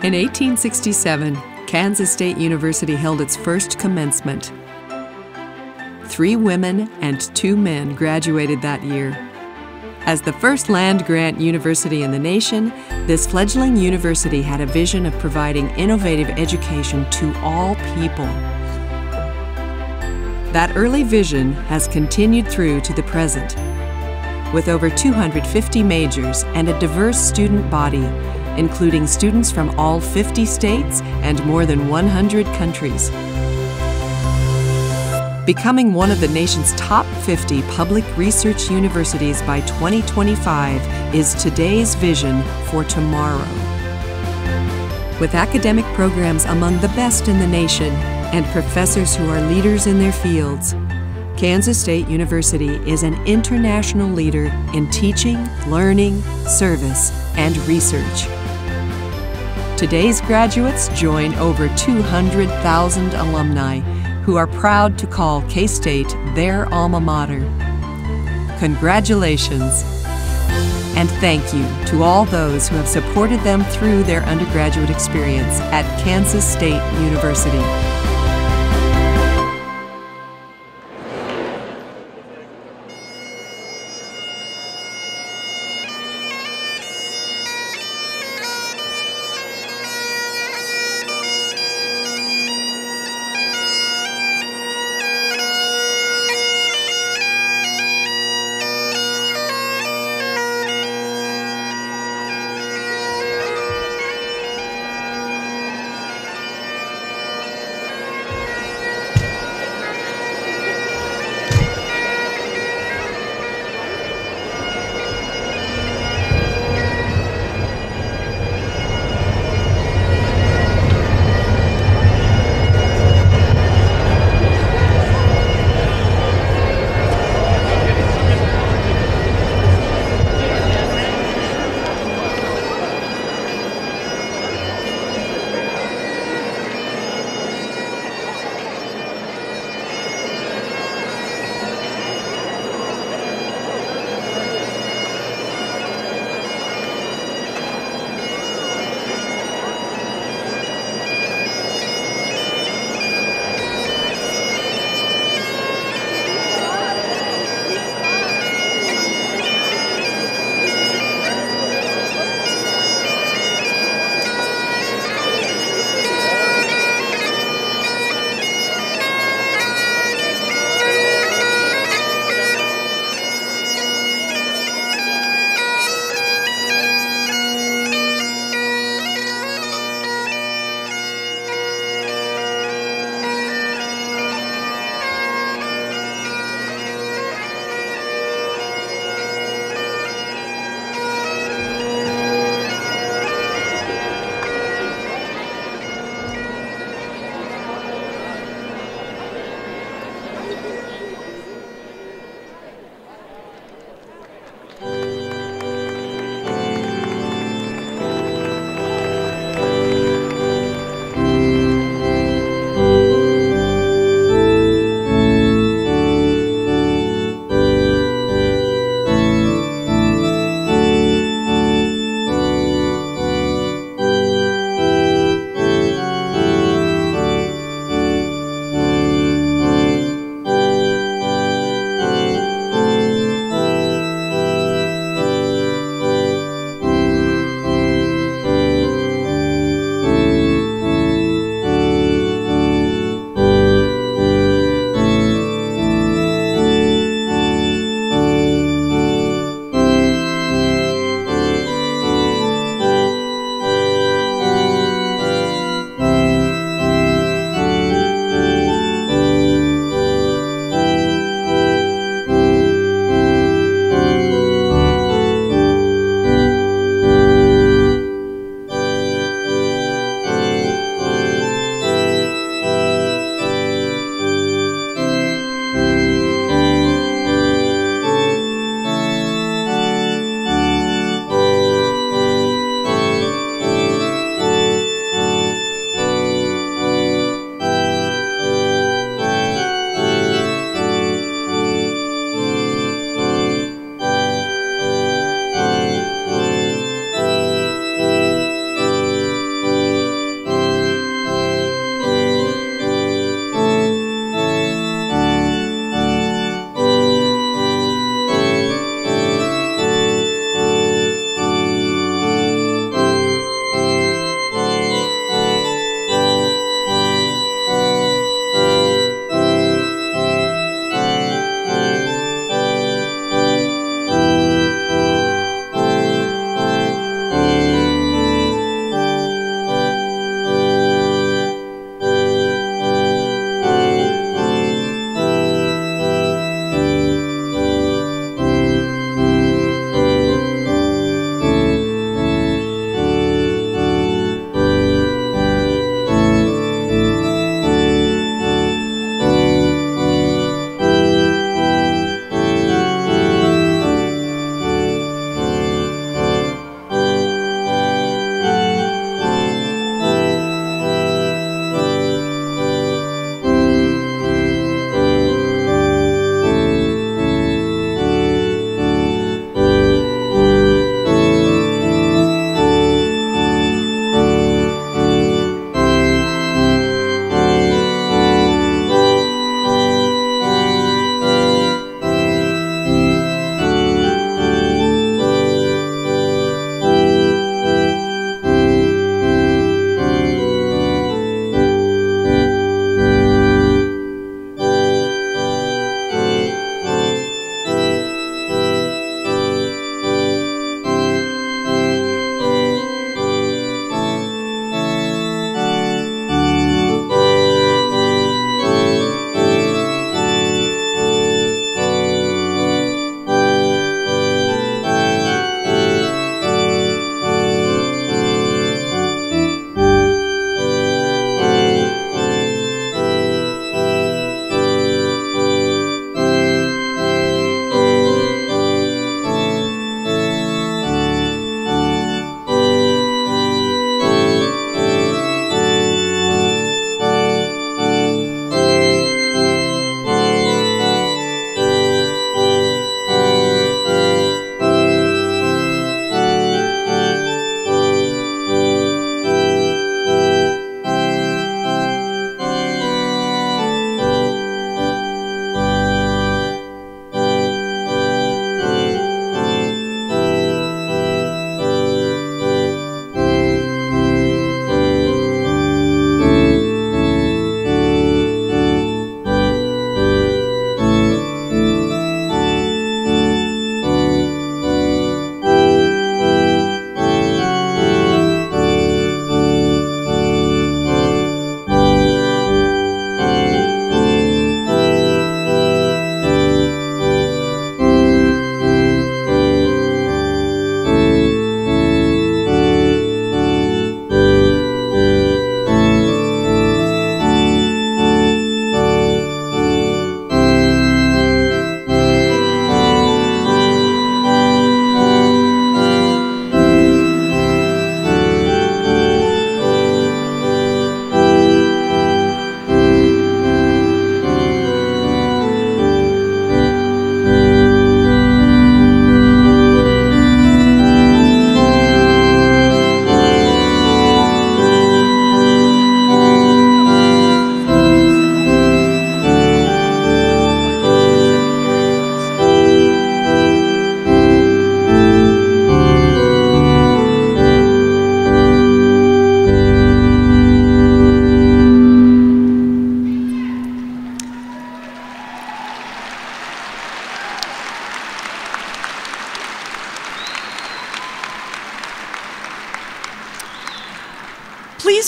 In 1867, Kansas State University held its first commencement. 3 women and 2 men graduated that year. As the first land-grant university in the nation, this fledgling university had a vision of providing innovative education to all people. That early vision has continued through to the present, with over 250 majors and a diverse student body, including students from all 50 states and more than 100 countries. Becoming one of the nation's top 50 public research universities by 2025 is today's vision for tomorrow. With academic programs among the best in the nation and professors who are leaders in their fields, Kansas State University is an international leader in teaching, learning, service, and research. Today's graduates join over 200,000 alumni who are proud to call K-State their alma mater. Congratulations, and thank you to all those who have supported them through their undergraduate experience at Kansas State University.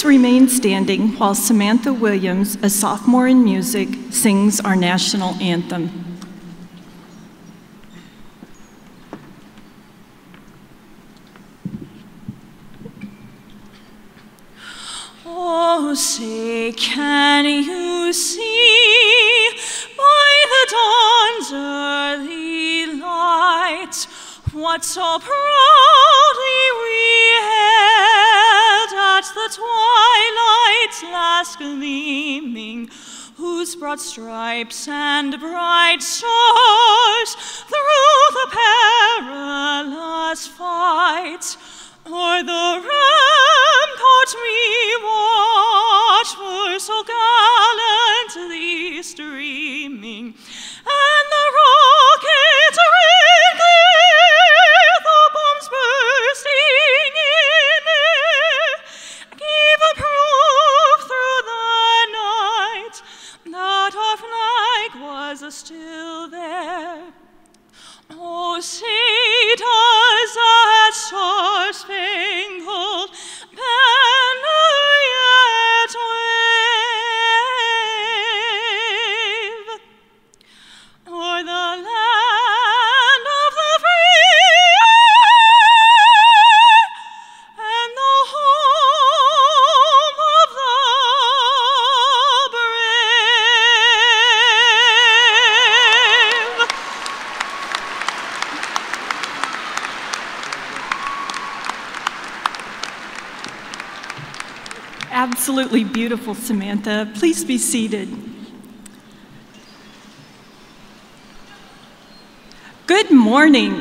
Please remain standing while Samantha Williams, a sophomore in music, sings our national anthem. Oh, say, can you see by the dawn's early light what so proudly we hailed at the twilight's last gleaming, whose broad stripes and bright stars through the perilous fight o'er the rampart we watched were so gallantly streaming, and the rockets ring clear, the bombs bursting in air, gave a proof through the night that our flag was still there. Oh, say does that star-spangled banner yet wave o'er the land of the free and the home of the brave? Absolutely beautiful, Samantha. Please be seated. Good morning.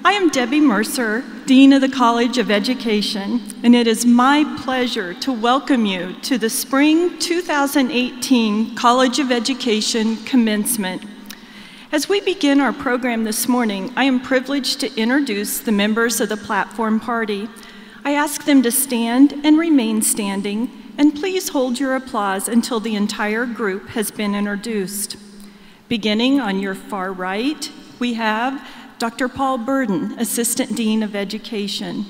I am Debbie Mercer, Dean of the College of Education, and it is my pleasure to welcome you to the Spring 2018 College of Education Commencement. As we begin our program this morning, I am privileged to introduce the members of the platform party. I ask them to stand and remain standing, and please hold your applause until the entire group has been introduced. Beginning on your far right, we have Dr. Paul Burden, Assistant Dean of Education,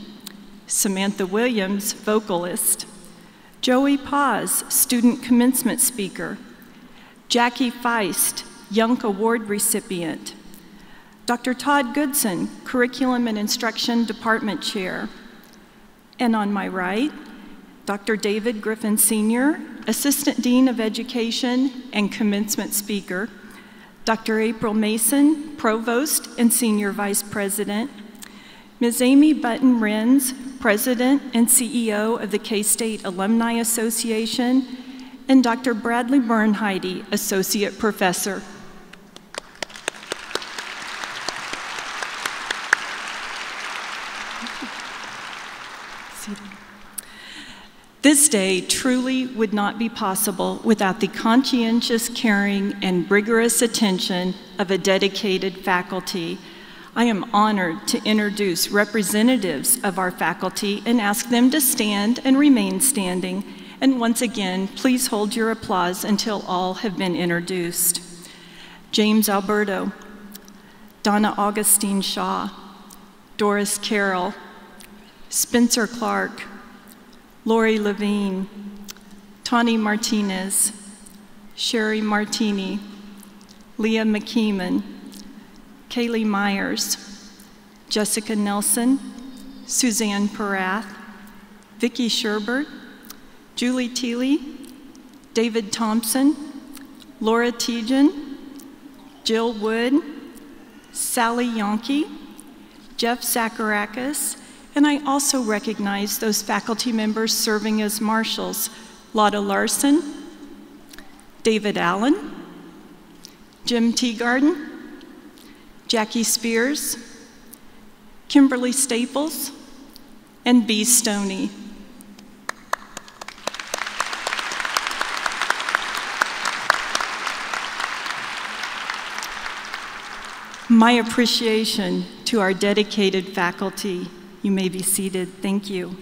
Samantha Williams, vocalist, Joey Paz, Student Commencement Speaker, Jackie Feist, Young Award recipient, Dr. Todd Goodson, Curriculum and Instruction Department Chair, and on my right, Dr. David Griffin Sr., Assistant Dean of Education and Commencement Speaker, Dr. April Mason, Provost and Senior Vice President, Ms. Amy Button-Renz, President and CEO of the K-State Alumni Association, and Dr. Bradley Bernheide, Associate Professor. This day truly would not be possible without the conscientious caring and rigorous attention of a dedicated faculty. I am honored to introduce representatives of our faculty and ask them to stand and remain standing. And once again, please hold your applause until all have been introduced. James Alberto, Donna Augustine Shaw, Doris Carroll, Spencer Clark, Lori Levine, Tawny Martinez, Sherry Martini, Leah McKeeman, Kaylee Myers, Jessica Nelson, Suzanne Perath, Vicki Sherbert, Julie Teeley, David Thompson, Laura Tejan, Jill Wood, Sally Yonke, Jeff Sakarakis, and I also recognize those faculty members serving as marshals, Lotta Larson, David Allen, Jim Teagarden, Jackie Spears, Kimberly Staples, and B. Stoney. My appreciation to our dedicated faculty. You may be seated. Thank you.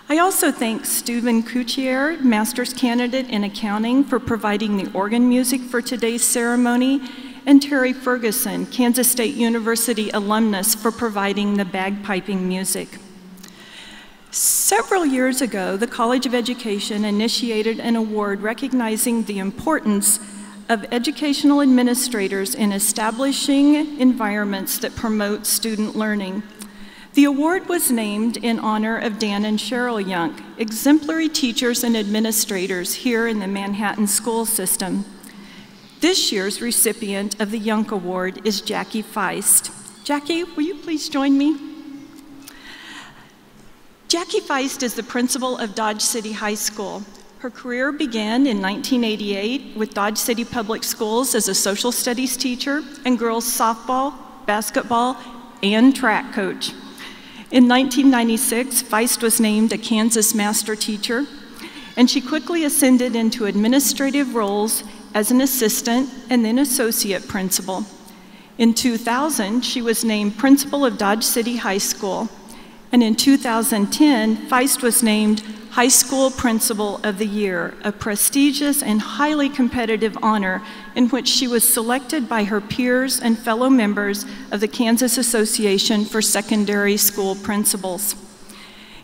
I also thank Steuben Coutier, Master's Candidate in Accounting, for providing the organ music for today's ceremony, and Terry Ferguson, Kansas State University alumnus, for providing the bagpiping music. Several years ago, the College of Education initiated an award recognizing the importance of educational administrators in establishing environments that promote student learning. The award was named in honor of Dan and Cheryl Young, exemplary teachers and administrators here in the Manhattan school system. This year's recipient of the Young Award is Jackie Feist. Jackie, will you please join me? Jackie Feist is the principal of Dodge City High School. Her career began in 1988 with Dodge City Public Schools as a social studies teacher and girls softball, basketball, and track coach. In 1996, Feist was named a Kansas master teacher, and she quickly ascended into administrative roles as an assistant and then associate principal. In 2000, she was named principal of Dodge City High School, and in 2010, Feist was named High School Principal of the Year, a prestigious and highly competitive honor in which she was selected by her peers and fellow members of the Kansas Association for Secondary School Principals.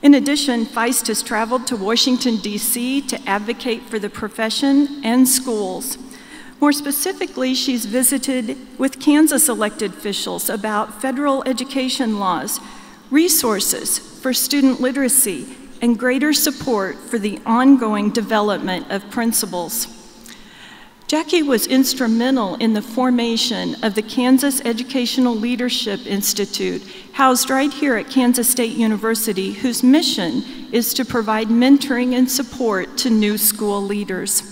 In addition, Feist has traveled to Washington, D.C. to advocate for the profession and schools. More specifically, she's visited with Kansas elected officials about federal education laws, resources for student literacy, and greater support for the ongoing development of principals. Jackie was instrumental in the formation of the Kansas Educational Leadership Institute, housed right here at Kansas State University, whose mission is to provide mentoring and support to new school leaders.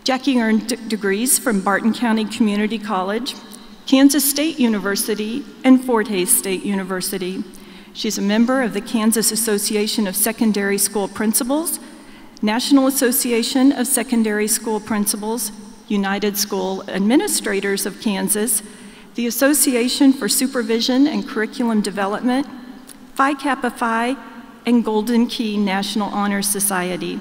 Jackie earned degrees from Barton County Community College, Kansas State University, and Fort Hays State University. She's a member of the Kansas Association of Secondary School Principals, National Association of Secondary School Principals, United School Administrators of Kansas, the Association for Supervision and Curriculum Development, Phi Kappa Phi, and Golden Key National Honor Society.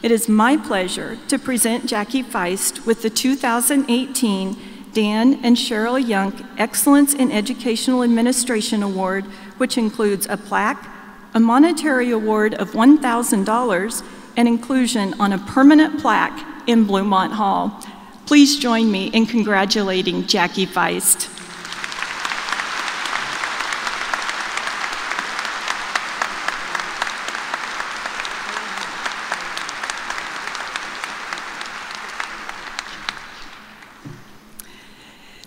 It is my pleasure to present Jackie Feist with the 2018 Dan and Cheryl Young Excellence in Educational Administration Award, which includes a plaque, a monetary award of $1,000, and inclusion on a permanent plaque in Bluemont Hall. Please join me in congratulating Jackie Feist.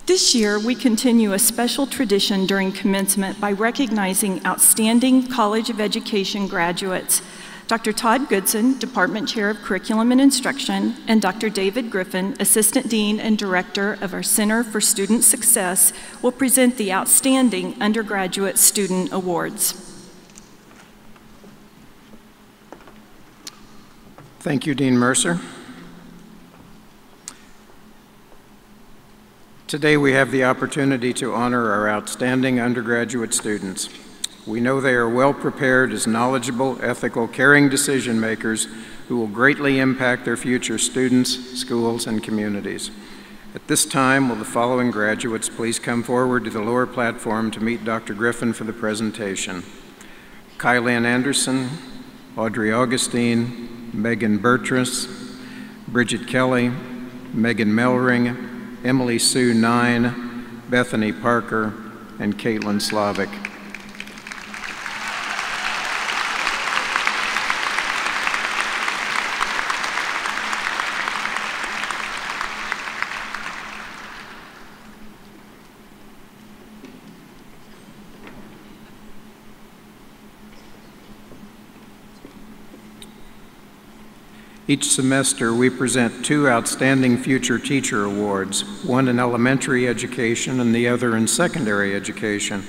This year, we continue a special tradition during commencement by recognizing outstanding College of Education graduates. Dr. Todd Goodson, Department Chair of Curriculum and Instruction, and Dr. David Griffin, Assistant Dean and Director of our Center for Student Success, will present the Outstanding Undergraduate Student Awards. Thank you, Dean Mercer. Today we have the opportunity to honor our outstanding undergraduate students. We know they are well prepared as knowledgeable, ethical, caring decision makers who will greatly impact their future students, schools, and communities. At this time, will the following graduates please come forward to the lower platform to meet Dr. Griffin for the presentation. Kylan Anderson, Audrey Augustine, Megan Bertrus, Bridget Kelly, Megan Melring, Emily Sue Nine, Bethany Parker, and Caitlin Slavic. Each semester, we present 2 Outstanding Future Teacher Awards, one in elementary education and the other in secondary education.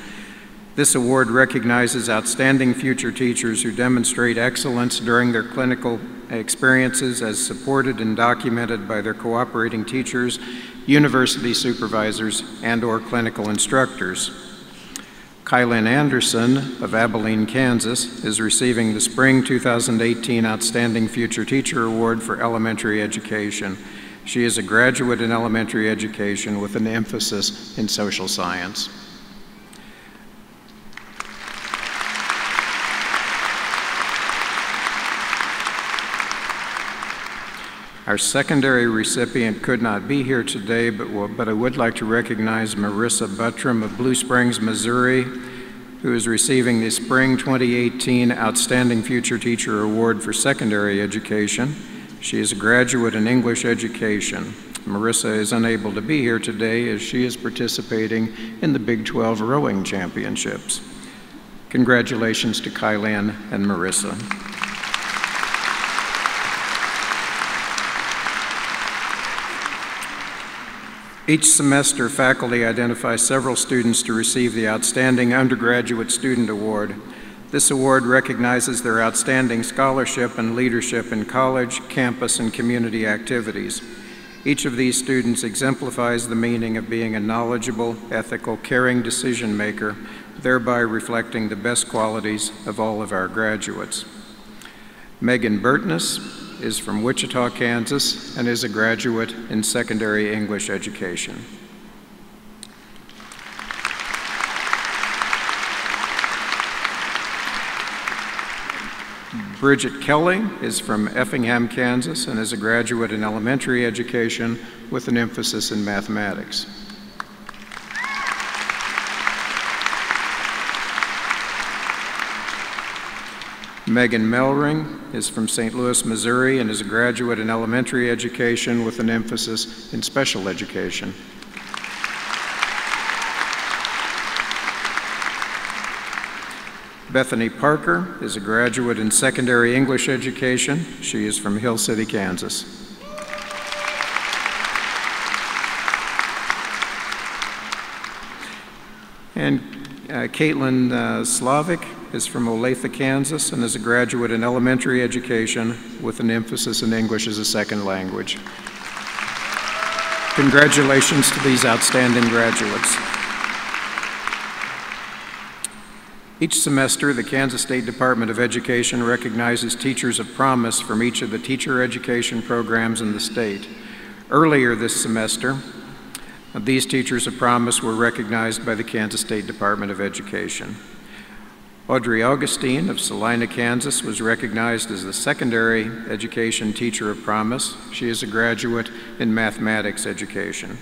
This award recognizes outstanding future teachers who demonstrate excellence during their clinical experiences as supported and documented by their cooperating teachers, university supervisors, and/or clinical instructors. Kylan Anderson of Abilene, Kansas, is receiving the Spring 2018 Outstanding Future Teacher Award for Elementary Education. She is a graduate in elementary education with an emphasis in social science. Our secondary recipient could not be here today, but I would like to recognize Marissa Buttram of Blue Springs, Missouri, who is receiving the Spring 2018 Outstanding Future Teacher Award for Secondary Education. She is a graduate in English education. Marissa is unable to be here today as she is participating in the Big 12 Rowing Championships. Congratulations to Kylan and Marissa. Each semester, faculty identify several students to receive the Outstanding Undergraduate Student Award. This award recognizes their outstanding scholarship and leadership in college, campus, and community activities. Each of these students exemplifies the meaning of being a knowledgeable, ethical, caring decision maker, thereby reflecting the best qualities of all of our graduates. Megan Burtness is from Wichita, Kansas, and is a graduate in secondary English education. Bridget Kelly is from Effingham, Kansas, and is a graduate in elementary education with an emphasis in mathematics. Megan Melring is from St. Louis, Missouri, and is a graduate in elementary education with an emphasis in special education. Bethany Parker is a graduate in secondary English education. She is from Hill City, Kansas. And Caitlin Slavic is from Olathe, Kansas, and is a graduate in elementary education with an emphasis in English as a second language. Congratulations to these outstanding graduates. Each semester, the Kansas State Department of Education recognizes teachers of promise from each of the teacher education programs in the state. Earlier this semester, these teachers of promise were recognized by the Kansas State Department of Education. Audrey Augustine of Salina, Kansas was recognized as the secondary education teacher of promise. She is a graduate in mathematics education.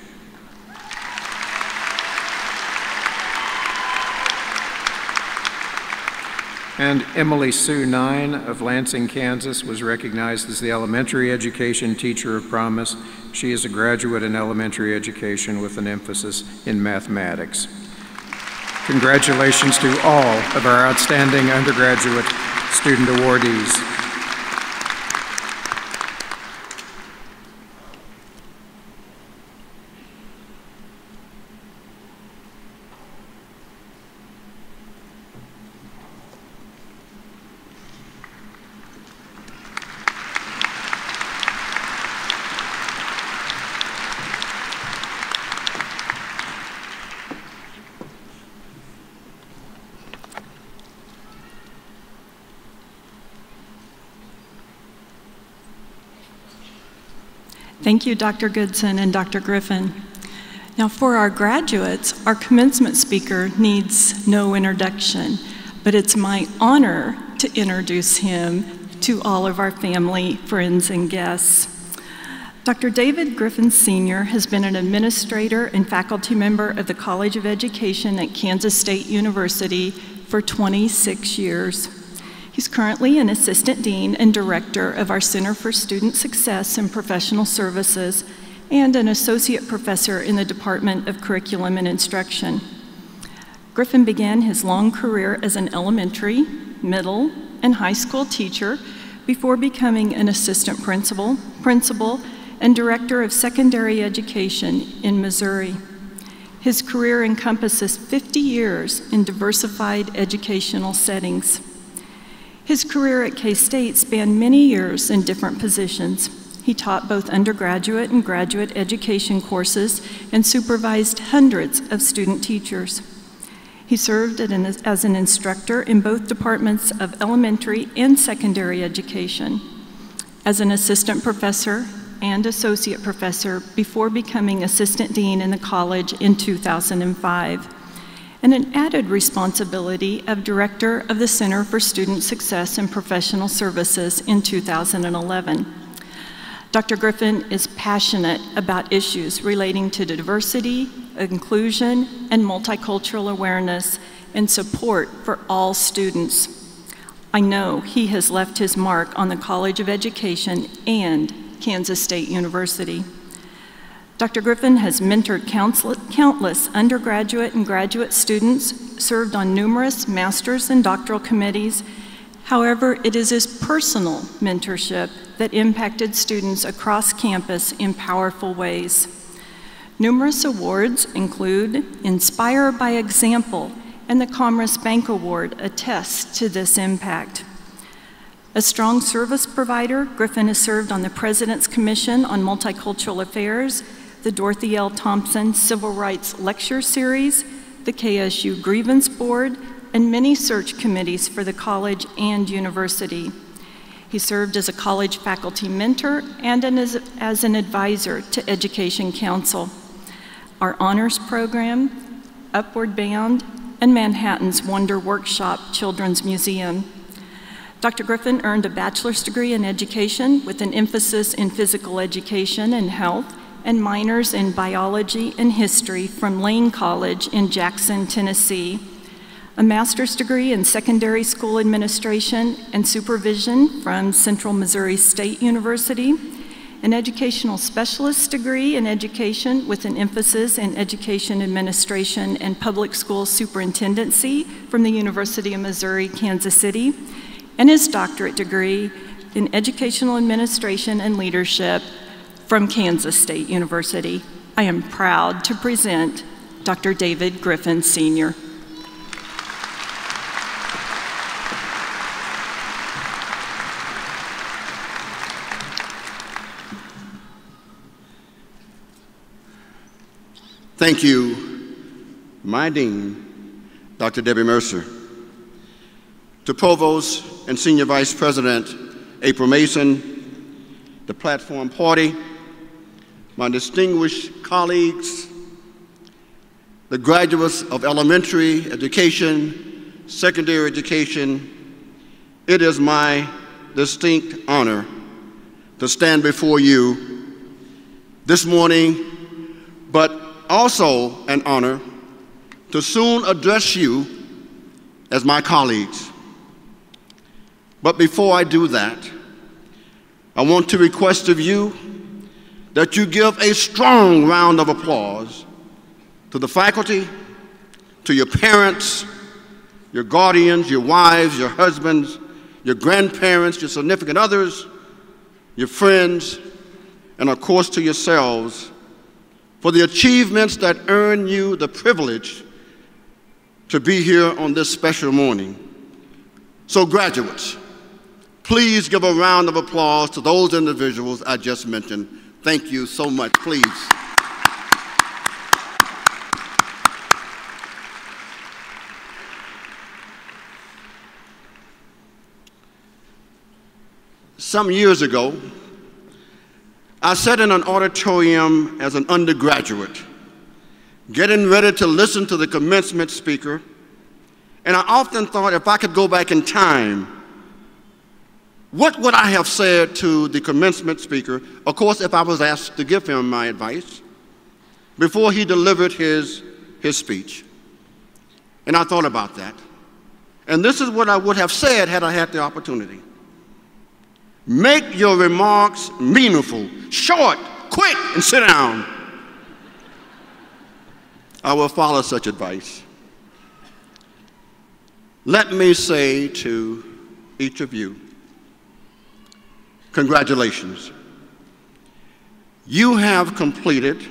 And Emily Sue Nine of Lansing, Kansas was recognized as the elementary education teacher of promise. She is a graduate in elementary education with an emphasis in mathematics. Congratulations to all of our outstanding undergraduate student awardees. Thank you, Dr. Goodson and Dr. Griffin. Now for our graduates, our commencement speaker needs no introduction, but it's my honor to introduce him to all of our family, friends, and guests. Dr. David Griffin Sr. has been an administrator and faculty member of the College of Education at Kansas State University for 26 years. He's currently an assistant dean and director of our Center for Student Success and Professional Services and an associate professor in the Department of Curriculum and Instruction. Griffin began his long career as an elementary, middle, and high school teacher before becoming an assistant principal, and director of secondary education in Missouri. His career encompasses 50 years in diversified educational settings. His career at K-State spanned many years in different positions. He taught both undergraduate and graduate education courses and supervised hundreds of student teachers. He served as an instructor in both departments of elementary and secondary education, as an assistant professor and associate professor before becoming assistant dean in the college in 2005. And an added responsibility of director of the Center for Student Success and Professional Services in 2011. Dr. Griffin is passionate about issues relating to diversity, inclusion, and multicultural awareness and support for all students. I know he has left his mark on the College of Education and Kansas State University. Dr. Griffin has mentored countless undergraduate and graduate students, served on numerous master's and doctoral committees. However, it is his personal mentorship that impacted students across campus in powerful ways. Numerous awards include Inspire by Example, and the Commerce Bank Award attests to this impact. A strong service provider, Griffin has served on the President's Commission on Multicultural Affairs, the Dorothy L. Thompson Civil Rights Lecture Series, the KSU Grievance Board, and many search committees for the college and university. He served as a college faculty mentor and as an advisor to Education Council. Our honors program, Upward Bound, and Manhattan's Wonder Workshop Children's Museum. Dr. Griffin earned a bachelor's degree in education with an emphasis in physical education and health, and minors in biology and history from Lane College in Jackson, Tennessee. A master's degree in secondary school administration and supervision from Central Missouri State University. An educational specialist degree in education with an emphasis in education administration and public school superintendency from the University of Missouri, Kansas City. And his doctorate degree in educational administration and leadership from Kansas State University. I am proud to present Dr. David Griffin, Sr. Thank you, my Dean, Dr. Debbie Mercer. To Provost and Senior Vice President April Mason, the Platform Party, my distinguished colleagues, the graduates of elementary education, secondary education, it is my distinct honor to stand before you this morning, but also an honor to soon address you as my colleagues. But before I do that, I want to request of you that you give a strong round of applause to the faculty, to your parents, your guardians, your wives, your husbands, your grandparents, your significant others, your friends, and of course to yourselves for the achievements that earn you the privilege to be here on this special morning. So graduates, please give a round of applause to those individuals I just mentioned. Thank you so much, please. Some years ago, I sat in an auditorium as an undergraduate, getting ready to listen to the commencement speaker, and I often thought if I could go back in time, what would I have said to the commencement speaker, of course, if I was asked to give him my advice, before he delivered his speech? And I thought about that. And this is what I would have said had I had the opportunity. Make your remarks meaningful, short, quick, and sit down. I will follow such advice. Let me say to each of you, congratulations. You have completed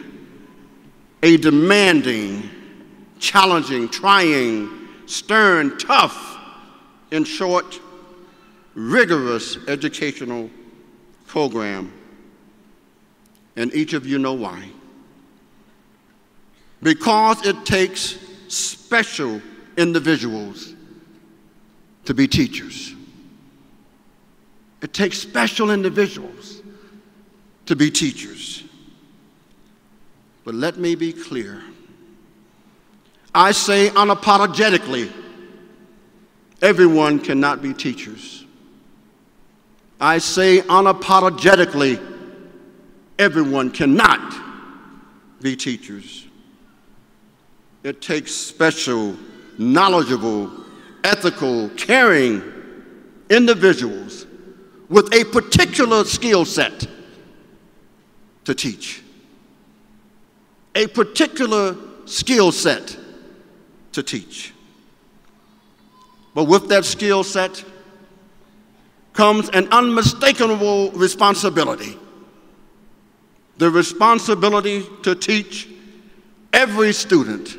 a demanding, challenging, trying, stern, tough, in short, rigorous educational program. And each of you know why. Because it takes special individuals to be teachers. It takes special individuals to be teachers. But let me be clear. I say unapologetically, everyone cannot be teachers. I say unapologetically, everyone cannot be teachers. It takes special, knowledgeable, ethical, caring individuals with a particular skill set to teach. A particular skill set to teach. But with that skill set comes an unmistakable responsibility. The responsibility to teach every student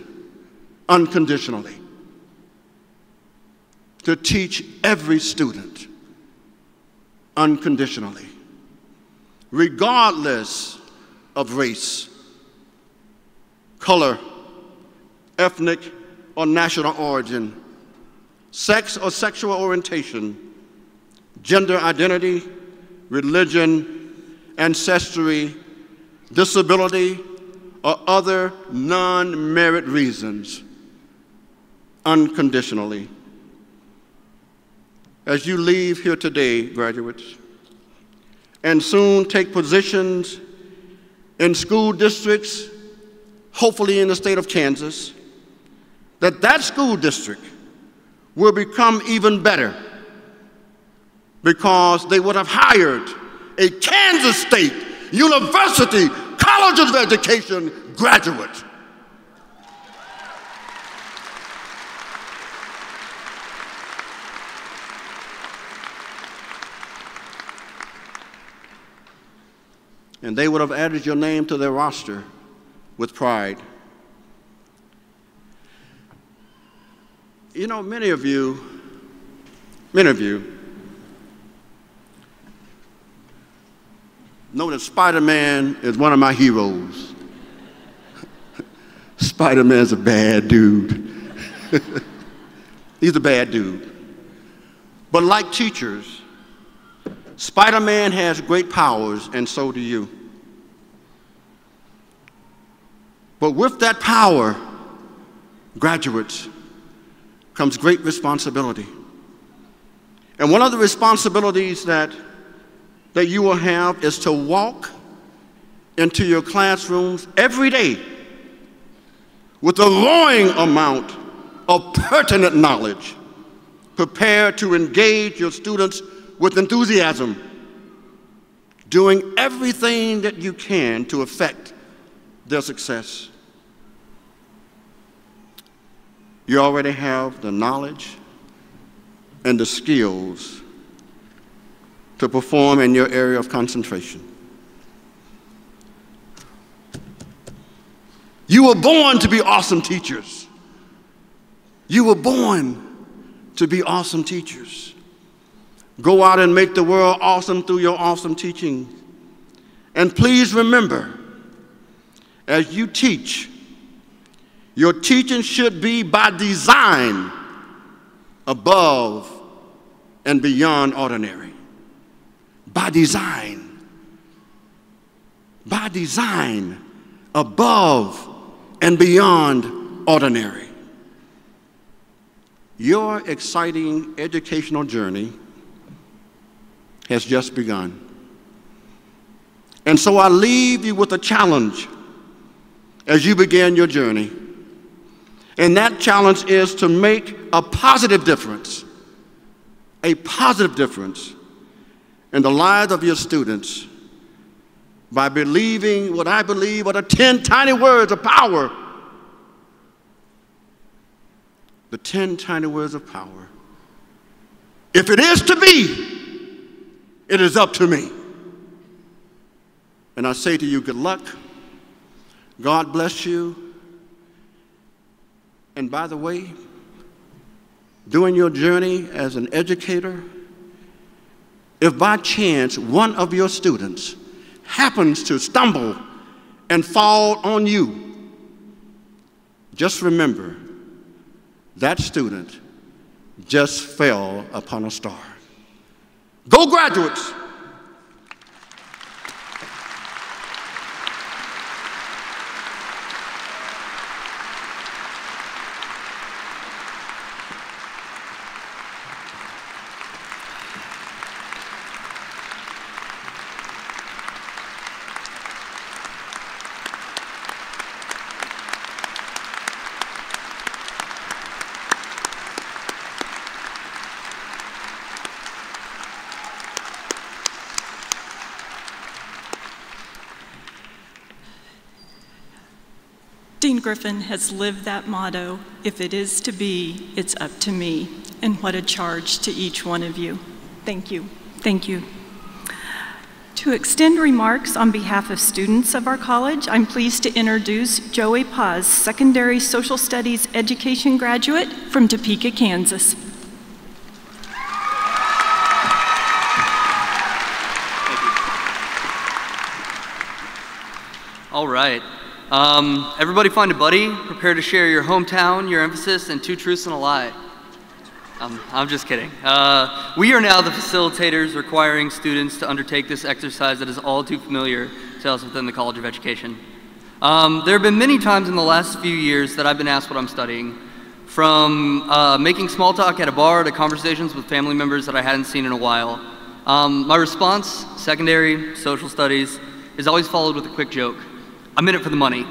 unconditionally. To teach every student unconditionally, regardless of race, color, ethnic or national origin, sex or sexual orientation, gender identity, religion, ancestry, disability, or other non-merit reasons, unconditionally. As you leave here today, graduates, and soon take positions in school districts, hopefully in the state of Kansas, that school district will become even better because they would have hired a Kansas State University College of Education graduate. And they would have added your name to their roster with pride. You know, many of you know that Spider-Man is one of my heroes. Spider-Man's a bad dude. He's a bad dude. But like teachers, Spider-Man has great powers, and so do you. But with that power, graduates, comes great responsibility. And one of the responsibilities that you will have is to walk into your classrooms every day with a roaring amount of pertinent knowledge, prepared to engage your students with enthusiasm, doing everything that you can to affect their success. You already have the knowledge and the skills to perform in your area of concentration. You were born to be awesome teachers. You were born to be awesome teachers. Go out and make the world awesome through your awesome teaching. And please remember, as you teach, your teaching should be by design above and beyond ordinary. By design. By design above and beyond ordinary. Your exciting educational journey has just begun. And so I leave you with a challenge as you begin your journey. And that challenge is to make a positive difference in the lives of your students by believing what I believe are the 10 tiny words of power. The 10 tiny words of power. If it is to be, it is up to me. And I say to you, good luck. God bless you. And by the way, during your journey as an educator, if by chance one of your students happens to stumble and fall on you, just remember that student just fell upon a star. Go graduates! Susan Griffin has lived that motto, if it is to be, it's up to me. And what a charge to each one of you. Thank you. Thank you. To extend remarks on behalf of students of our college, I'm pleased to introduce Joey Paz, Secondary Social Studies Education graduate from Topeka, Kansas. All right. Everybody find a buddy. Prepare to share your hometown, your emphasis, and 2 truths and a lie. I'm just kidding. We are now the facilitators requiring students to undertake this exercise that is all too familiar to us within the College of Education. There have been many times in the last few years that I've been asked what I'm studying, from making small talk at a bar to conversations with family members that I hadn't seen in a while. My response, secondary, social studies, is always followed with a quick joke. I'm in it for the money.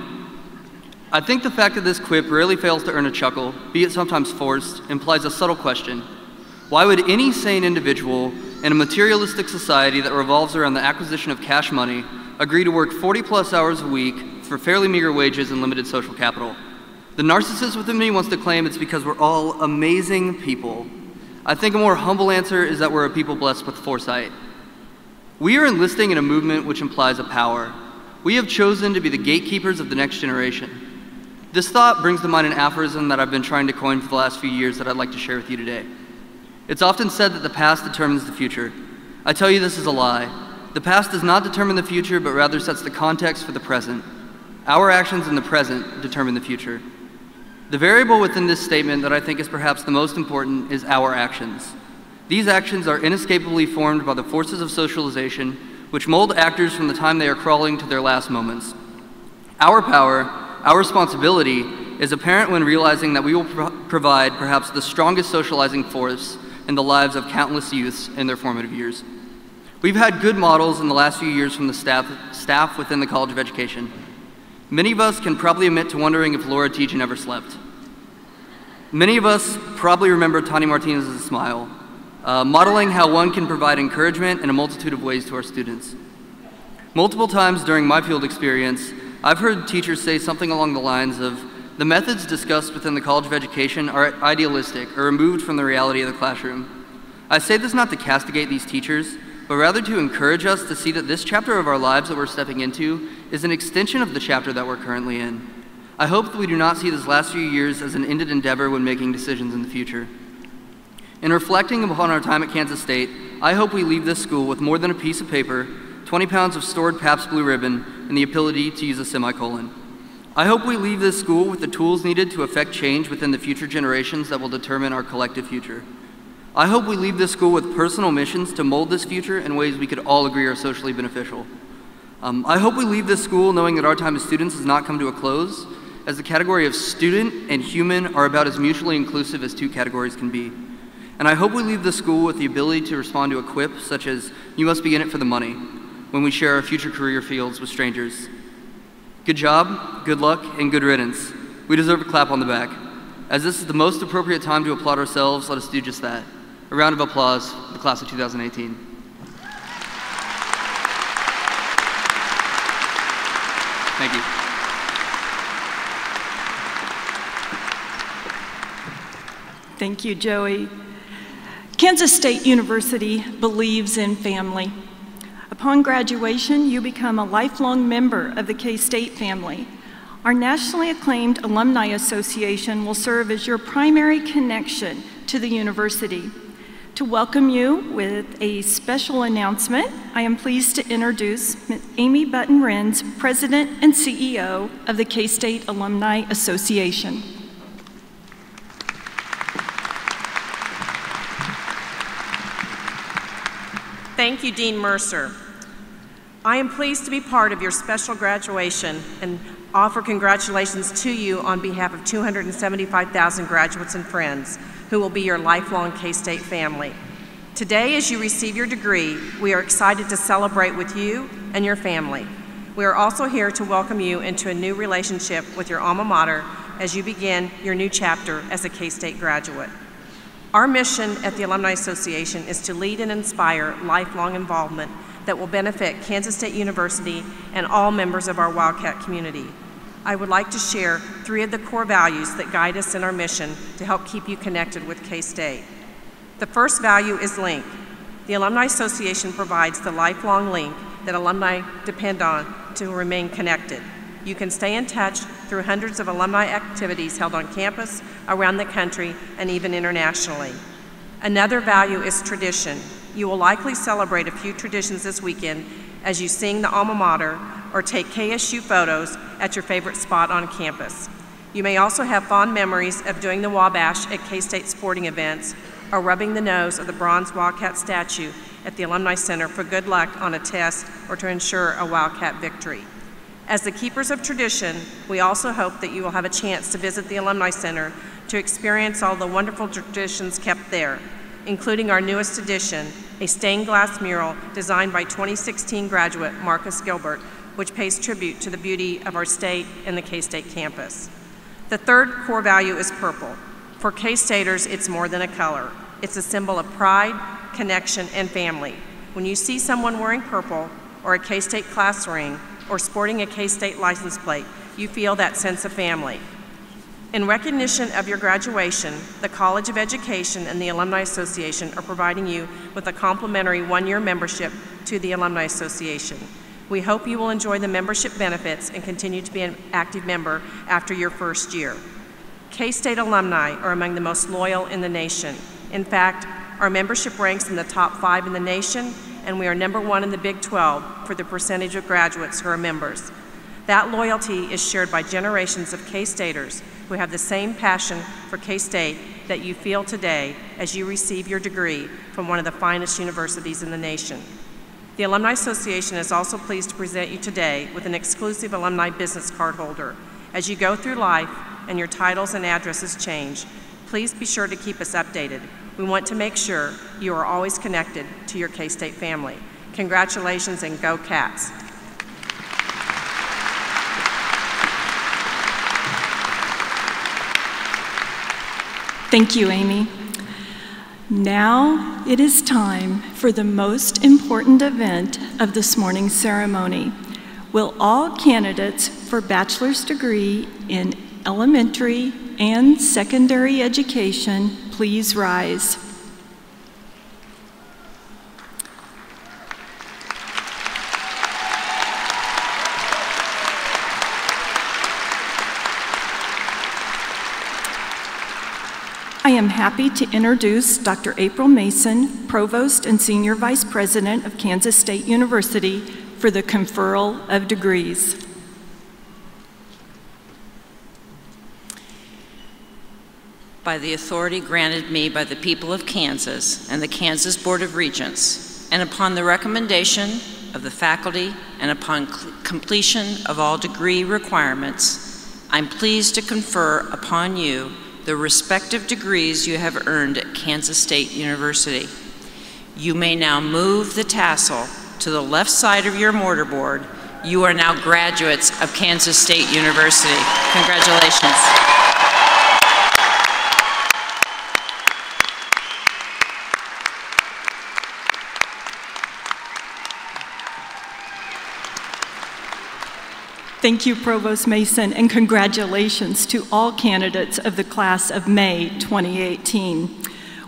I think the fact that this quip rarely fails to earn a chuckle, be it sometimes forced, implies a subtle question. Why would any sane individual in a materialistic society that revolves around the acquisition of cash money agree to work 40+ hours a week for fairly meager wages and limited social capital? The narcissist within me wants to claim it's because we're all amazing people. I think a more humble answer is that we're a people blessed with foresight. We are enlisting in a movement which implies a power. We have chosen to be the gatekeepers of the next generation. This thought brings to mind an aphorism that I've been trying to coin for the last few years that I'd like to share with you today. It's often said that the past determines the future. I tell you this is a lie. The past does not determine the future, but rather sets the context for the present. Our actions in the present determine the future. The variable within this statement that I think is perhaps the most important is our actions. These actions are inescapably formed by the forces of socialization, which mold actors from the time they are crawling to their last moments. Our power, our responsibility, is apparent when realizing that we will provide perhaps the strongest socializing force in the lives of countless youths in their formative years. We've had good models in the last few years from the staff within the College of Education. Many of us can probably admit to wondering if Laura Tejan ever slept. Many of us probably remember Tani Martinez's smile, modeling how one can provide encouragement in a multitude of ways to our students. Multiple times during my field experience, I've heard teachers say something along the lines of, the methods discussed within the College of Education are idealistic or removed from the reality of the classroom. I say this not to castigate these teachers, but rather to encourage us to see that this chapter of our lives that we're stepping into is an extension of the chapter that we're currently in. I hope that we do not see these last few years as an ended endeavor when making decisions in the future. In reflecting upon our time at Kansas State, I hope we leave this school with more than a piece of paper, 20 pounds of stored Pabst Blue Ribbon, and the ability to use a semicolon. I hope we leave this school with the tools needed to affect change within the future generations that will determine our collective future. I hope we leave this school with personal missions to mold this future in ways we could all agree are socially beneficial. I hope we leave this school knowing that our time as students has not come to a close, as the category of student and human are about as mutually inclusive as 2 categories can be. And I hope we leave the school with the ability to respond to a quip such as, you must be in it for the money, when we share our future career fields with strangers. Good job, good luck, and good riddance. We deserve a clap on the back. As this is the most appropriate time to applaud ourselves, let us do just that. A round of applause for the class of 2018. Thank you. Thank you, Joey. Kansas State University believes in family. Upon graduation, you become a lifelong member of the K-State family. Our nationally acclaimed Alumni Association will serve as your primary connection to the university. To welcome you with a special announcement, I am pleased to introduce Ms. Amy Button-Renz, President and CEO of the K-State Alumni Association. Thank you, Dean Mercer. I am pleased to be part of your special graduation and offer congratulations to you on behalf of 275,000 graduates and friends who will be your lifelong K-State family. Today, as you receive your degree, we are excited to celebrate with you and your family. We are also here to welcome you into a new relationship with your alma mater as you begin your new chapter as a K-State graduate. Our mission at the Alumni Association is to lead and inspire lifelong involvement that will benefit Kansas State University and all members of our Wildcat community. I would like to share 3 of the core values that guide us in our mission to help keep you connected with K-State. The first value is link. The Alumni Association provides the lifelong link that alumni depend on to remain connected. You can stay in touch through hundreds of alumni activities held on campus, around the country, and even internationally. Another value is tradition. You will likely celebrate a few traditions this weekend as you sing the alma mater or take KSU photos at your favorite spot on campus. You may also have fond memories of doing the Wabash at K-State sporting events or rubbing the nose of the bronze Wildcat statue at the Alumni Center for good luck on a test or to ensure a Wildcat victory. As the keepers of tradition, we also hope that you will have a chance to visit the Alumni Center to experience all the wonderful traditions kept there, including our newest addition, a stained glass mural designed by 2016 graduate Marcus Gilbert, which pays tribute to the beauty of our state and the K-State campus. The third core value is purple. For K-Staters, it's more than a color. It's a symbol of pride, connection, and family. When you see someone wearing purple, or a K-State class ring, or sporting a K-State license plate, you feel that sense of family. In recognition of your graduation, the College of Education and the Alumni Association are providing you with a complimentary 1-year membership to the Alumni Association. We hope you will enjoy the membership benefits and continue to be an active member after your first year. K-State alumni are among the most loyal in the nation. In fact, our membership ranks in the top 5 in the nation, and we are #1 in the Big 12 for the percentage of graduates who are members. That loyalty is shared by generations of K-Staters who have the same passion for K-State that you feel today as you receive your degree from one of the finest universities in the nation. The Alumni Association is also pleased to present you today with an exclusive alumni business card holder. As you go through life and your titles and addresses change, please be sure to keep us updated. We want to make sure you are always connected to your K-State family. Congratulations and go Cats. Thank you, Amy. Now it is time for the most important event of this morning's ceremony. Will all candidates for bachelor's degree in elementary and secondary education please rise? I am happy to introduce Dr. April Mason, Provost and Senior Vice President of Kansas State University, for the conferral of degrees. By the authority granted me by the people of Kansas and the Kansas Board of Regents, and upon the recommendation of the faculty and upon completion of all degree requirements, I'm pleased to confer upon you the respective degrees you have earned at Kansas State University. You may now move the tassel to the left side of your mortarboard. You are now graduates of Kansas State University. Congratulations. Thank you, Provost Mason, and congratulations to all candidates of the class of May 2018.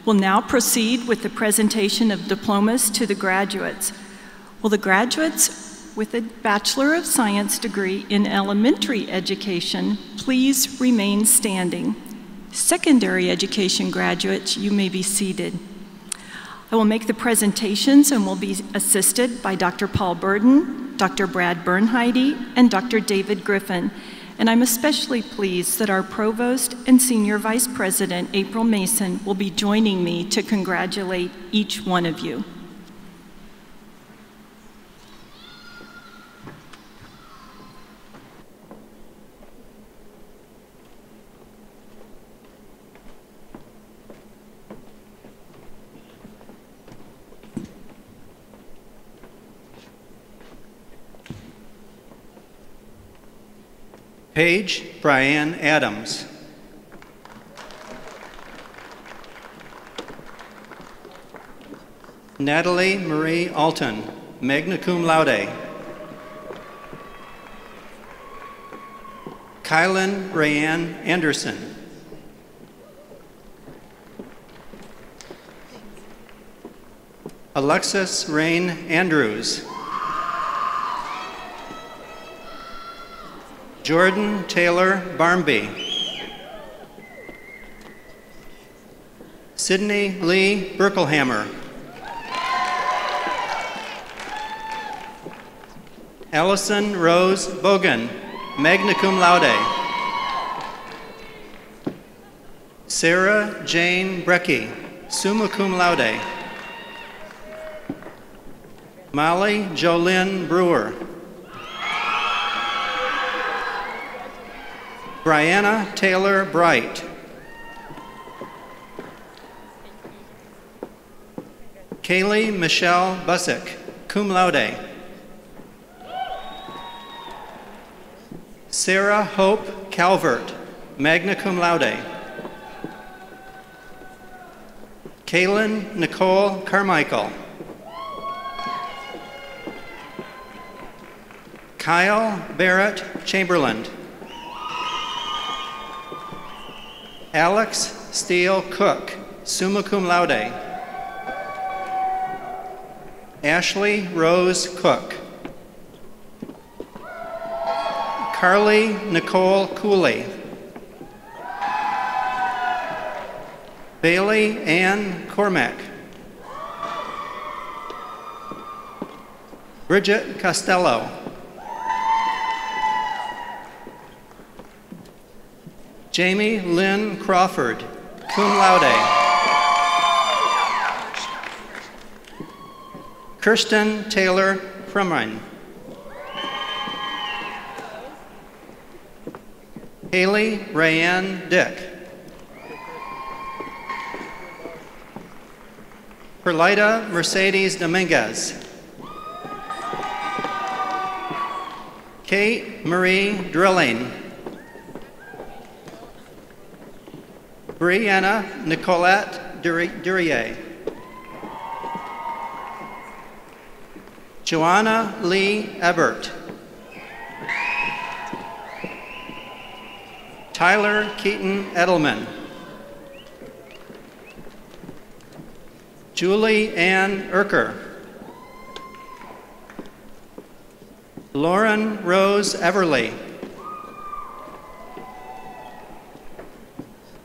We'll now proceed with the presentation of diplomas to the graduates. Will the graduates with a Bachelor of Science degree in elementary education please remain standing? Secondary education graduates, you may be seated. I will make the presentations and will be assisted by Dr. Paul Burden, Dr. Brad Bernheide, and Dr. David Griffin. And I'm especially pleased that our Provost and Senior Vice President, April Mason, will be joining me to congratulate each one of you. Paige Brianne Adams. Natalie Marie Alton, magna cum laude. Kylan Rayanne Anderson. Alexis Rain Andrews. Jordan Taylor Barmby. Sydney Lee Berkelhammer. Allison Rose Bogan, magna cum laude. Sarah Jane Brecky, summa cum laude. Molly Jolynn Brewer. Brianna Taylor Bright. Kaylee Michelle Busick, cum laude. Sarah Hope Calvert, magna cum laude. Kaylin Nicole Carmichael. Kyle Barrett Chamberlain. Alex Steele Cook, summa cum laude. Ashley Rose Cook. Carly Nicole Cooley. Bailey Ann Cormack. Bridget Costello. Jamie Lynn Crawford, cum laude. Kirsten Taylor Crumrine. Haley Rayanne Dick. Perlita Mercedes Dominguez. Kate Marie Drilling. Brianna Nicolette Durier. Joanna Lee Ebert. Tyler Keaton Edelman. Julie Ann Erker. Lauren Rose Everly.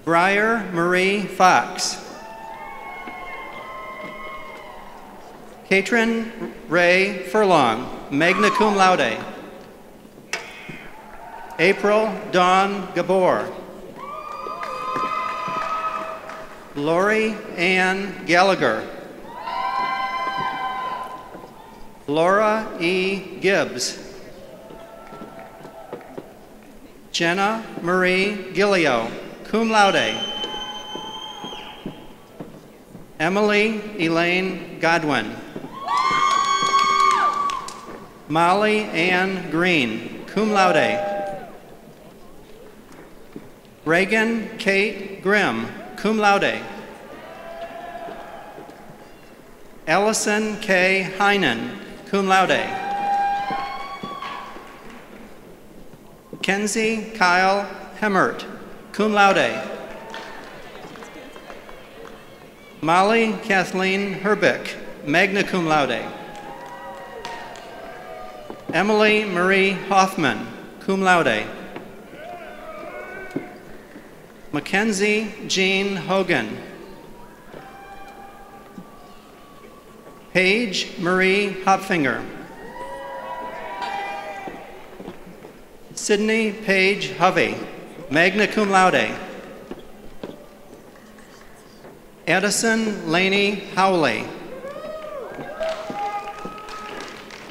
Briar Marie Fox. Katrin Ray Furlong, magna cum laude. April Dawn Gabor. Lori Ann Gallagher. Laura E. Gibbs. Jenna Marie Gillio, cum laude. Emily Elaine Godwin. Molly Ann Green, cum laude. Reagan Kate Grimm, cum laude. Allison K. Heinen, cum laude. Kenzie Kyle Hemmert, cum laude. Molly Kathleen Herbick, magna cum laude. Emily Marie Hoffman, cum laude. Mackenzie Jean Hogan. Paige Marie Hopfinger. Sydney Paige Hovey, magna cum laude. Addison Laney Howley.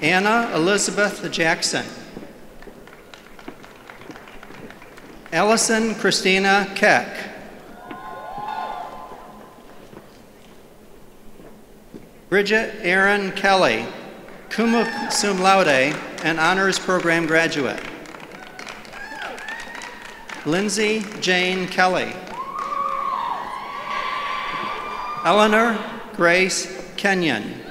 Anna Elizabeth Jackson. Allison Christina Keck. Bridget Erin Kelly, cum laude and honors program graduate. Lindsay Jane Kelly. Eleanor Grace Kenyon.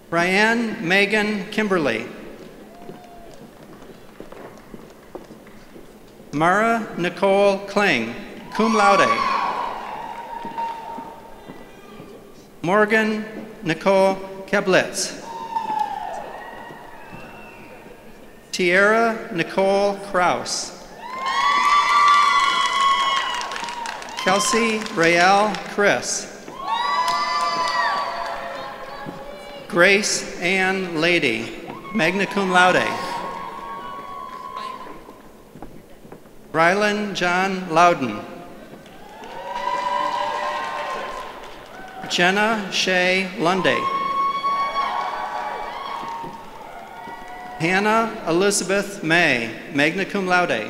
Ryan Megan Kimberly, Mara Nicole Kling, cum laude. Morgan Nicole Keblitz. Tierra Nicole Kraus. Kelsey Rael Chris. Grace Ann Lady, magna cum laude. Rylan John Loudon. Jenna Shea Lunday. Hannah Elizabeth May, magna cum laude.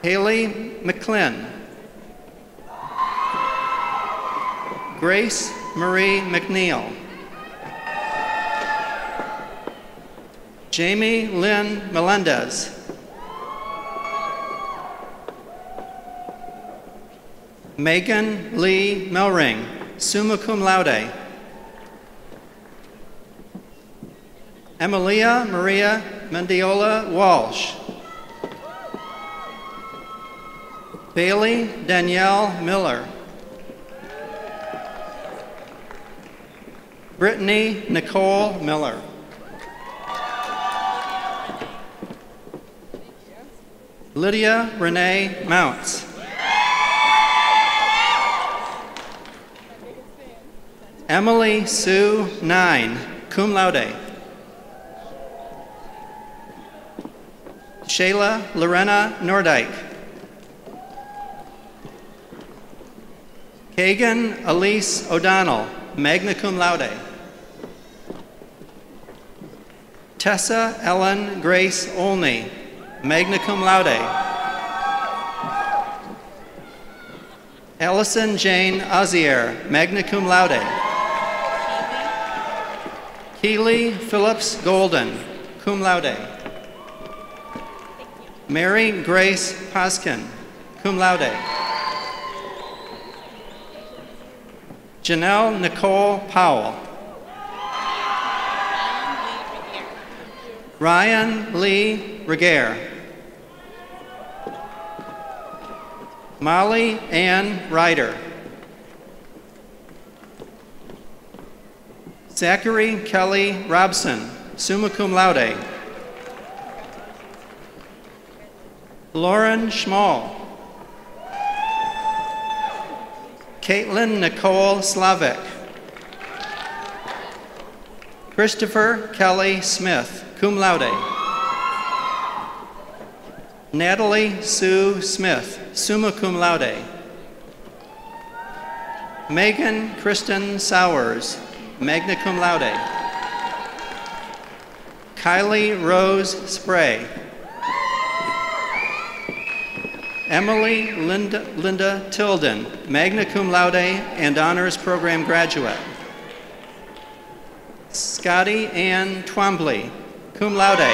Haley McClin. Grace Marie McNeil. Jamie Lynn Melendez. Megan Lee Melring, summa cum laude. Emilia Maria Mendiola Walsh. Bailey Danielle Miller. Brittany Nicole Miller. Lydia Renee Mounts. Emily Sue Nine, cum laude. Shayla Lorena Nordyke. Kagan Elise O'Donnell, magna cum laude. Tessa Ellen Grace Olney, magna cum laude. Allison Jane Ozier, magna cum laude. Keely Phillips Golden, cum laude. Mary Grace Poskin, cum laude. Janelle Nicole Powell. Ryan Lee Regaire. Molly Ann Ryder. Zachary Kelly Robson, summa cum laude. Lauren Schmall. Caitlin Nicole Slavic. Christopher Kelly Smith, cum laude. Natalie Sue Smith, summa cum laude. Megan Kristen Sowers, magna cum laude. Kylie Rose Spray. Emily Linda Tilden, magna cum laude and honors program graduate. Scotty Ann Twombly, cum laude.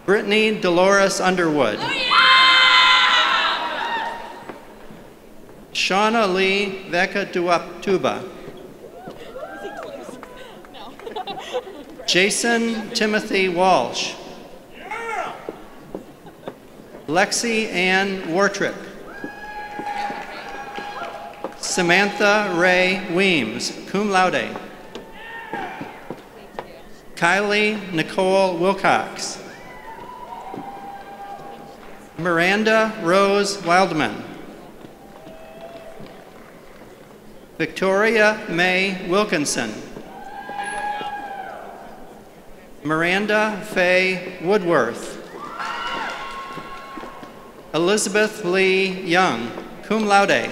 Brittany Dolores Underwood. Shauna Lee Veka Tuba. Jason Timothy Walsh. Lexi Ann Wartrick. Samantha Ray Weems, cum laude. Kylie Nicole Wilcox. Miranda Rose Wildman. Victoria May Wilkinson. Miranda Faye Woodworth. Elizabeth Lee Young, cum laude.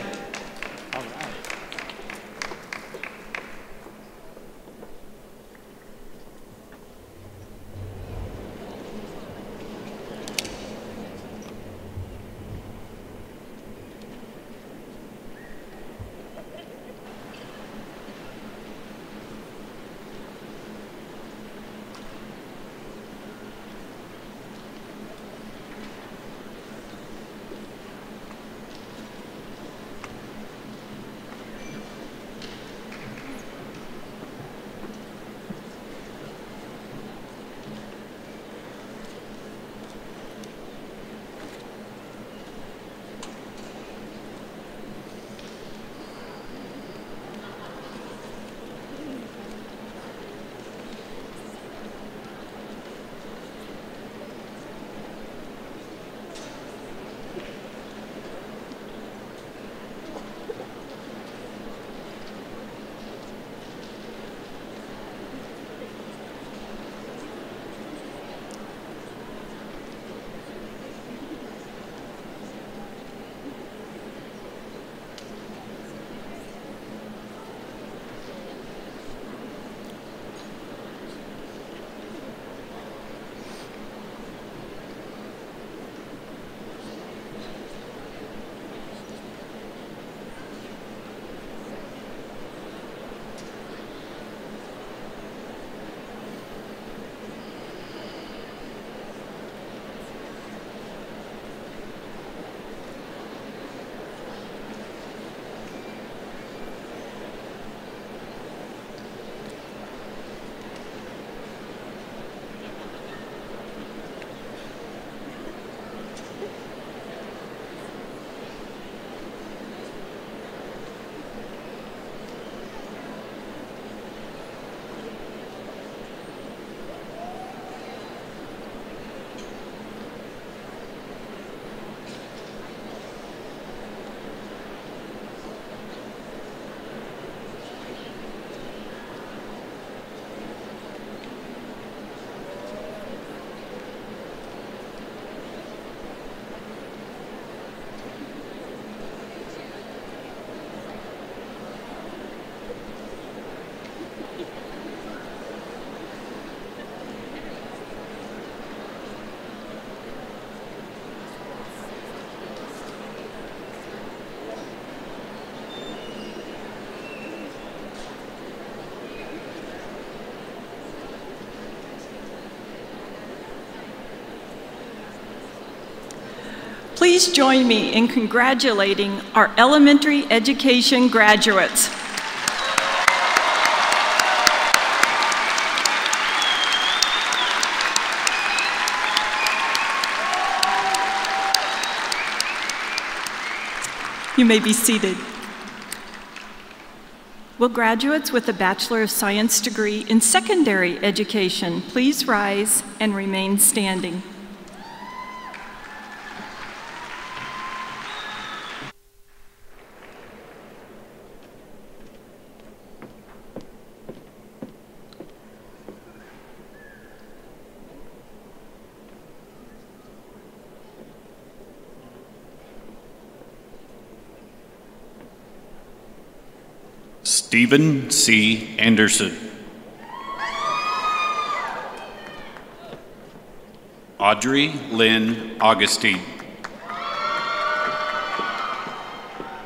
please join me in congratulating our elementary education graduates. You may be seated. Will graduates with a Bachelor of Science degree in secondary education please rise and remain standing? Stephen C. Anderson. Audrey Lynn Augustine.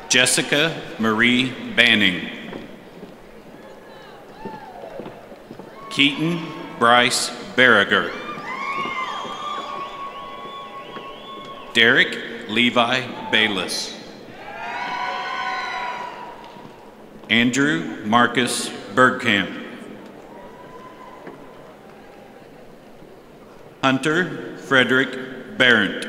Jessica Marie Banning. Keaton Bryce Barriger. Derek Levi Bayless. Andrew Marcus Bergkamp. Hunter Frederick Barrett.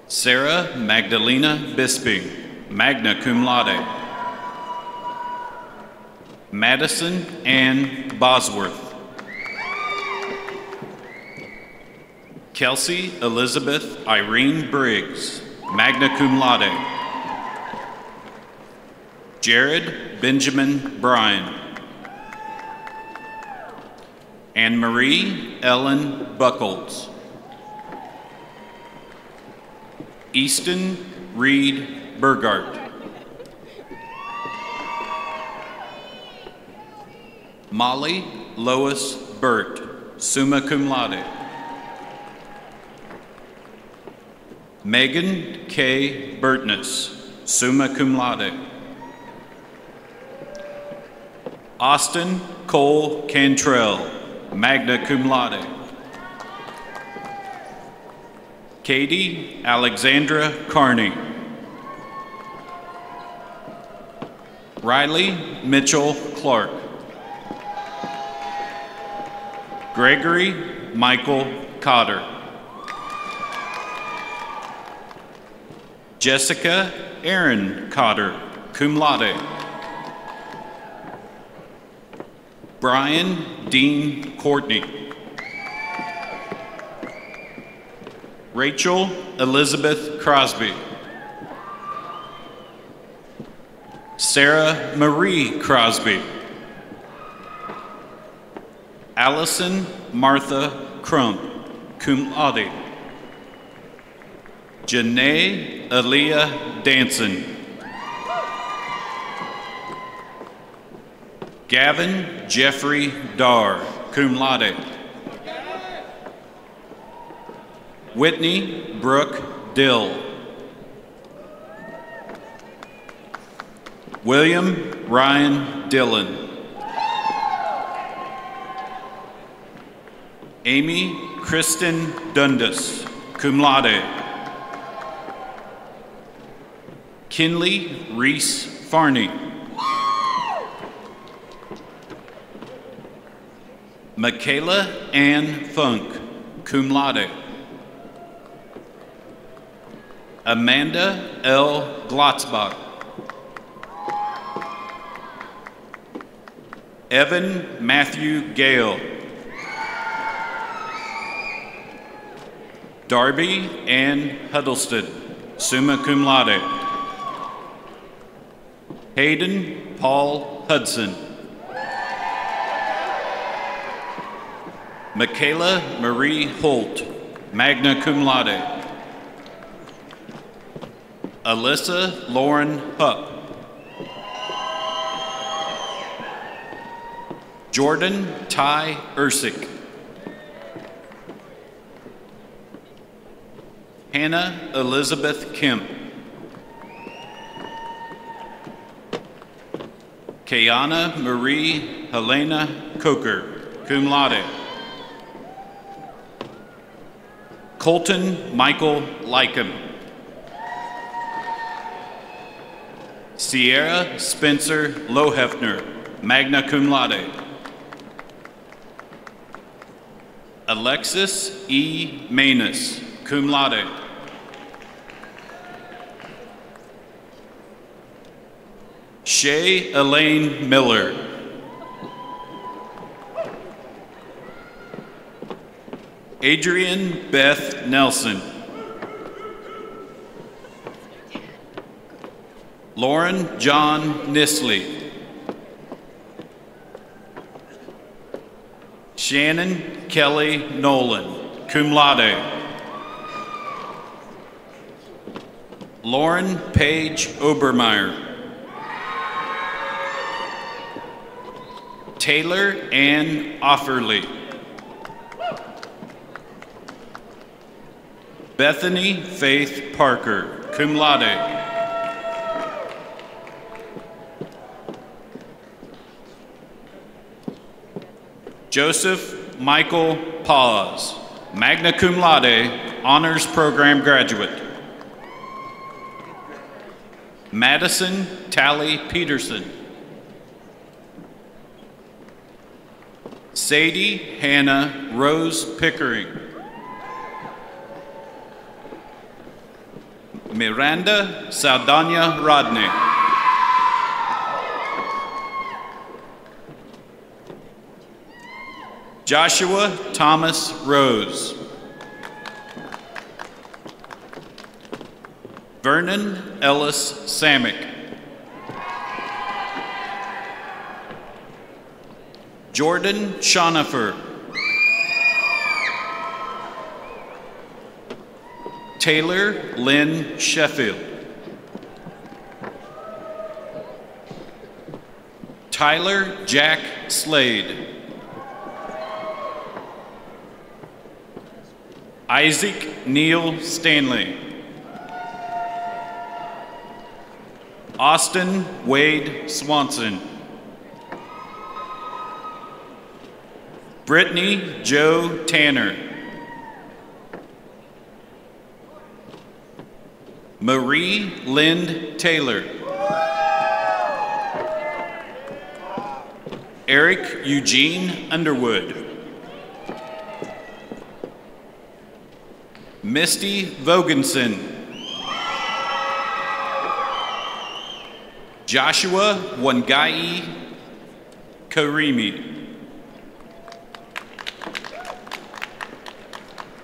Sarah Magdalena Bisping, magna cum laude. Madison Ann Bosworth. Kelsey Elizabeth Irene Briggs, magna cum laude. Jared Benjamin Bryan. Anne Marie Ellen Buckles. Easton Reed Burgart. Molly Lois Burt, summa cum laude. Megan K. Burtness, summa cum laude. Austin Cole Cantrell, magna cum laude. Katie Alexandra Carney. Riley Mitchell Clark. Gregory Michael Cotter. Jessica Erin Cotter, cum laude. Brian Dean Courtney. Rachel Elizabeth Crosby. Sarah Marie Crosby. Allison Martha Crump, cum laude. Janae Aaliyah Danson. Gavin Jeffrey Darr, cum laude. Whitney Brooke Dill. William Ryan Dillon. Amy Kristen Dundas, cum laude. Kinley Reese Farney. Michaela Ann Funk, cum laude. Amanda L. Glotzbach. Evan Matthew Gale. Darby Ann Huddleston, summa cum laude. Hayden Paul Hudson. Michaela Marie Holt, magna cum laude. Alyssa Lauren Hupp. Jordan Ty Ersick. Hannah Elizabeth Kemp. Kayana Marie Helena Coker, cum laude. Colton Michael Lycum. Sierra Spencer Lohefner, magna cum laude. Alexis E. Manus, cum laude. Shay Elaine Miller. Adrian Beth Nelson. Lauren John Nisley. Shannon Kelly Nolan, cum laude. Lauren Paige Obermeyer. Taylor Ann Offerly. Bethany Faith Parker, cum laude. Joseph Michael Paz, magna cum laude, honors program graduate. Madison Tally Peterson. Sadie Hannah Rose Pickering. Miranda Saldana Rodney. Joshua Thomas Rose. Vernon Ellis Samick. Jordan Schoenifer. Taylor Lynn Sheffield. Tyler Jack Slade. Isaac Neil Stanley. Austin Wade Swanson. Brittany Joe Tanner. Marie Lind Taylor. Eric Eugene Underwood. Misty Vogensen. Joshua Wangai Karimi.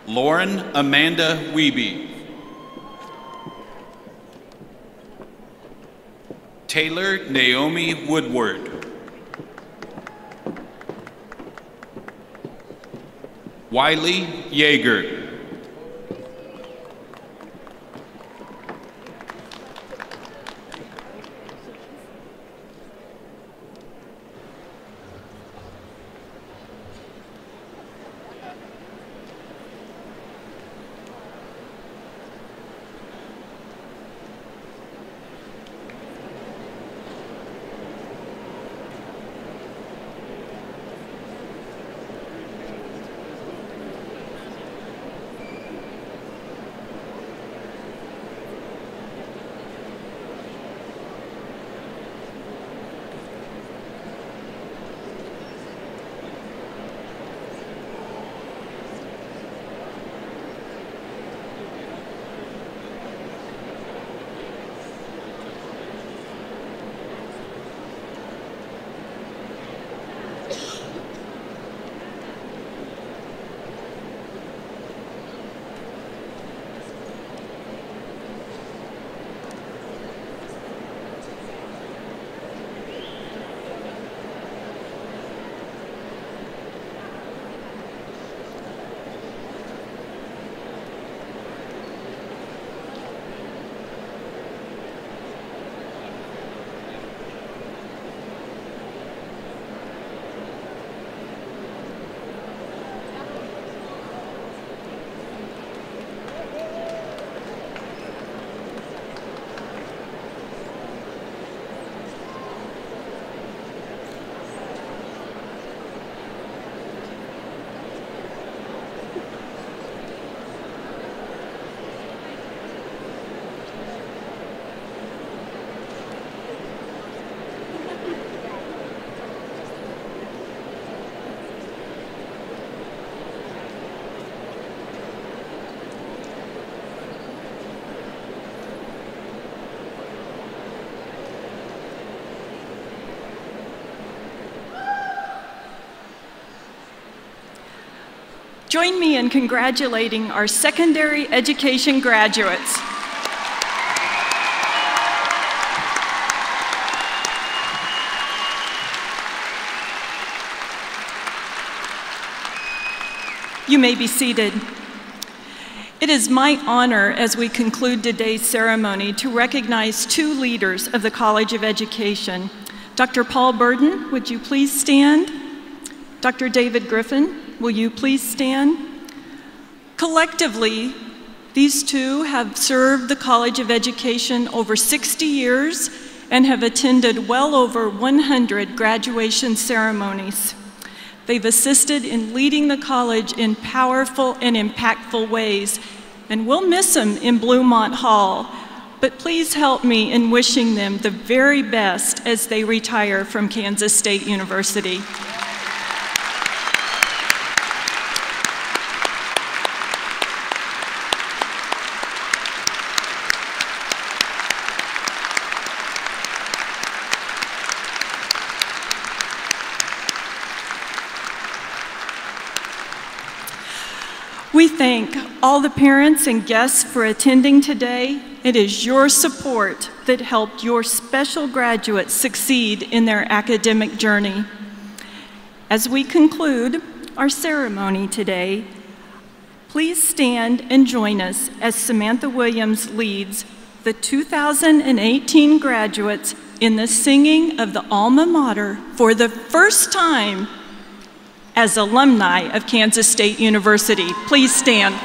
Lauren Amanda Wiebe. Taylor Naomi Woodward. Wiley Yeager. Join me in congratulating our secondary education graduates. You may be seated. It is my honor as we conclude today's ceremony to recognize two leaders of the College of Education. Dr. Paul Burden, would you please stand? Dr. David Griffin, will you please stand? Collectively, these two have served the College of Education over 60 years and have attended well over 100 graduation ceremonies. They've assisted in leading the college in powerful and impactful ways, and we'll miss them in Bluemont Hall. But please help me in wishing them the very best as they retire from Kansas State University. We thank all the parents and guests for attending today. It is your support that helped your special graduates succeed in their academic journey. As we conclude our ceremony today, please stand and join us as Samantha Williams leads the 2018 graduates in the singing of the alma mater for the first time as alumni of Kansas State University. Please stand.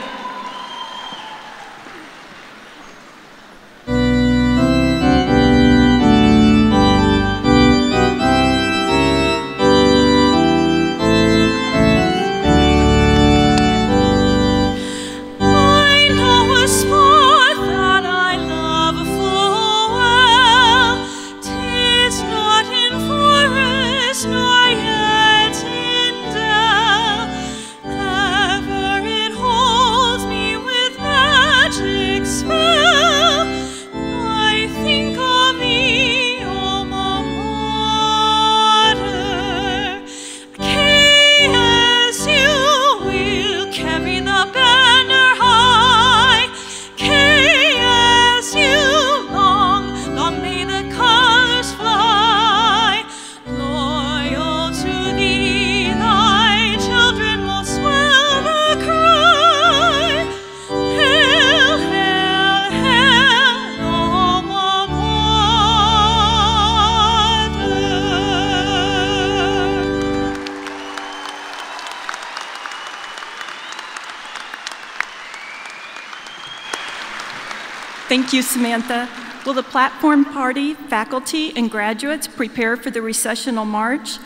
Thank you, Samantha. Will the platform party, faculty, and graduates prepare for the recessional march?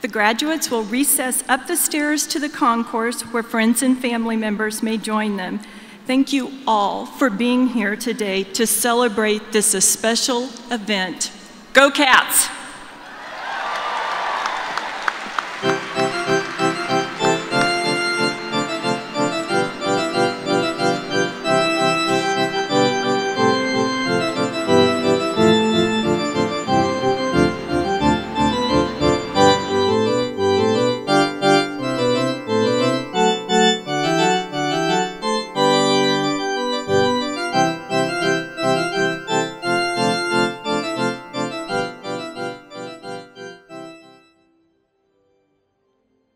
The graduates will recess up the stairs to the concourse where friends and family members may join them. Thank you all for being here today to celebrate this special event. Go Cats!